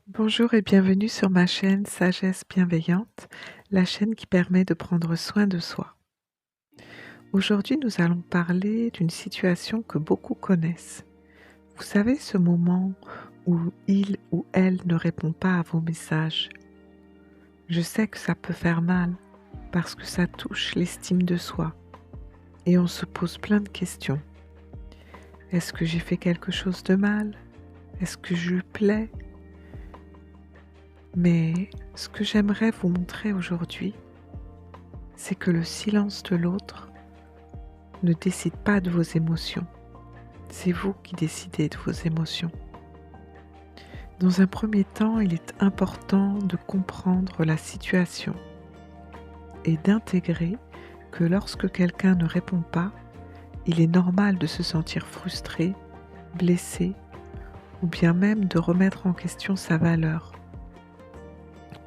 Bonjour et bienvenue sur ma chaîne Sagesse Bienveillante, la chaîne qui permet de prendre soin de soi. Aujourd'hui, nous allons parler d'une situation que beaucoup connaissent. Vous savez, ce moment où il ou elle ne répond pas à vos messages. Je sais que ça peut faire mal parce que ça touche l'estime de soi et on se pose plein de questions. Est-ce que j'ai fait quelque chose de mal? Est-ce que je lui plais? Mais ce que j'aimerais vous montrer aujourd'hui, c'est que le silence de l'autre ne décide pas de vos émotions. C'est vous qui décidez de vos émotions. Dans un premier temps, il est important de comprendre la situation et d'intégrer que lorsque quelqu'un ne répond pas, il est normal de se sentir frustré, blessé ou bien même de remettre en question sa valeur,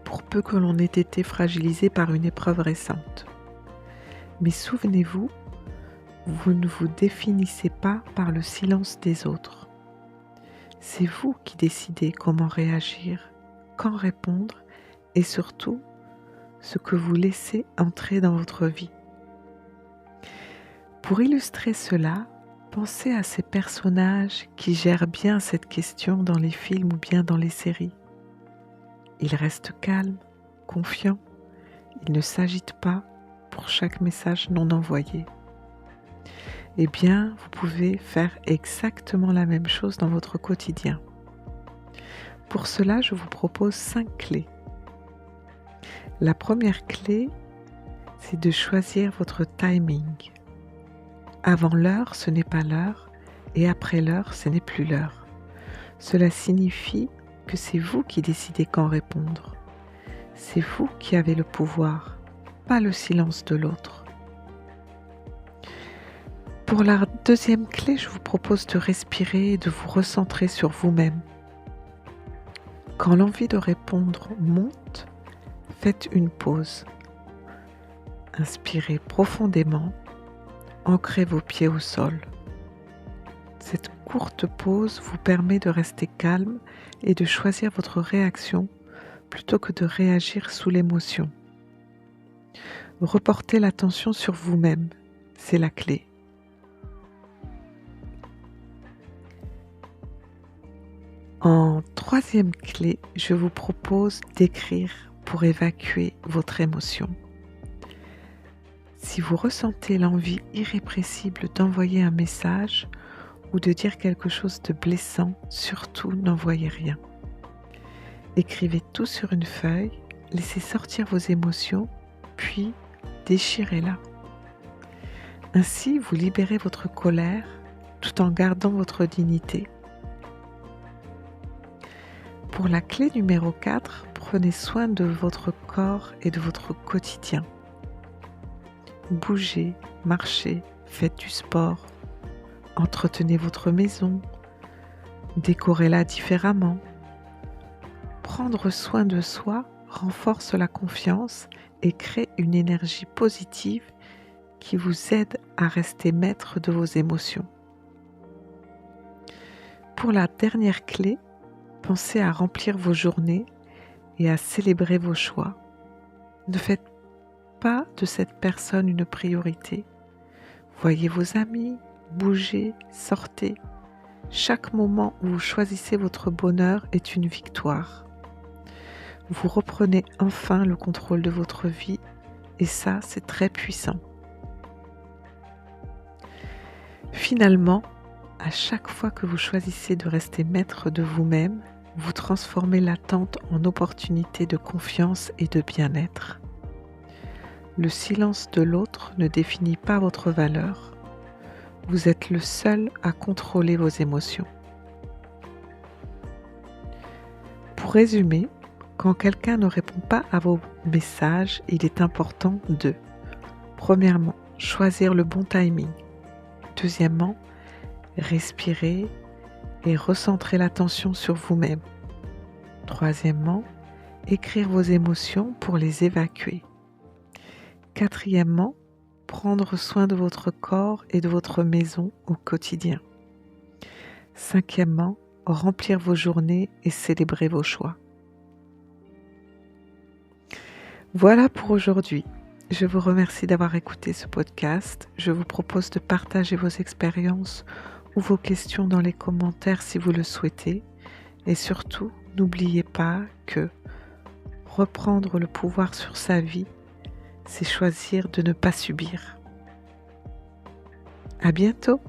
pour peu que l'on ait été fragilisé par une épreuve récente. Mais souvenez-vous, vous ne vous définissez pas par le silence des autres. C'est vous qui décidez comment réagir, quand répondre et surtout ce que vous laissez entrer dans votre vie. Pour illustrer cela, pensez à ces personnages qui gèrent bien cette question dans les films ou bien dans les séries. Ils restent calmes, confiants, ils ne s'agitent pas pour chaque message non envoyé. Eh bien, vous pouvez faire exactement la même chose dans votre quotidien. Pour cela, je vous propose 5 clés. La première clé, c'est de choisir votre timing. Avant l'heure, ce n'est pas l'heure, et après l'heure, ce n'est plus l'heure. Cela signifie que c'est vous qui décidez quand répondre. C'est vous qui avez le pouvoir, pas le silence de l'autre. Pour la deuxième clé, je vous propose de respirer et de vous recentrer sur vous-même. Quand l'envie de répondre monte, faites une pause. Inspirez profondément, ancrez vos pieds au sol. Cette courte pause vous permet de rester calme et de choisir votre réaction plutôt que de réagir sous l'émotion. Reportez l'attention sur vous-même, c'est la clé. En troisième clé, je vous propose d'écrire pour évacuer votre émotion. Si vous ressentez l'envie irrépressible d'envoyer un message ou de dire quelque chose de blessant, surtout n'envoyez rien. Écrivez tout sur une feuille, laissez sortir vos émotions, puis déchirez-la. Ainsi, vous libérez votre colère tout en gardant votre dignité. Pour la clé numéro 4, prenez soin de votre corps et de votre quotidien. Bougez, marchez, faites du sport, entretenez votre maison, décorez-la différemment. Prendre soin de soi renforce la confiance et crée une énergie positive qui vous aide à rester maître de vos émotions. Pour la dernière clé, pensez à remplir vos journées et à célébrer vos choix. Ne faites pas de cette personne une priorité. Voyez vos amis, bougez, sortez. Chaque moment où vous choisissez votre bonheur est une victoire. Vous reprenez enfin le contrôle de votre vie et ça, c'est très puissant. Finalement, à chaque fois que vous choisissez de rester maître de vous-même, vous transformez l'attente en opportunité de confiance et de bien-être. Le silence de l'autre ne définit pas votre valeur. Vous êtes le seul à contrôler vos émotions. Pour résumer, quand quelqu'un ne répond pas à vos messages, il est important de, premièrement, choisir le bon timing. Deuxièmement, respirer et recentrer l'attention sur vous-même. Troisièmement, écrire vos émotions pour les évacuer. Quatrièmement, prendre soin de votre corps et de votre maison au quotidien. Cinquièmement, remplir vos journées et célébrer vos choix. Voilà pour aujourd'hui. Je vous remercie d'avoir écouté ce podcast. Je vous propose de partager vos expériences ou vos questions dans les commentaires si vous le souhaitez. Et surtout, n'oubliez pas que reprendre le pouvoir sur sa vie, c'est choisir de ne pas subir. À bientôt!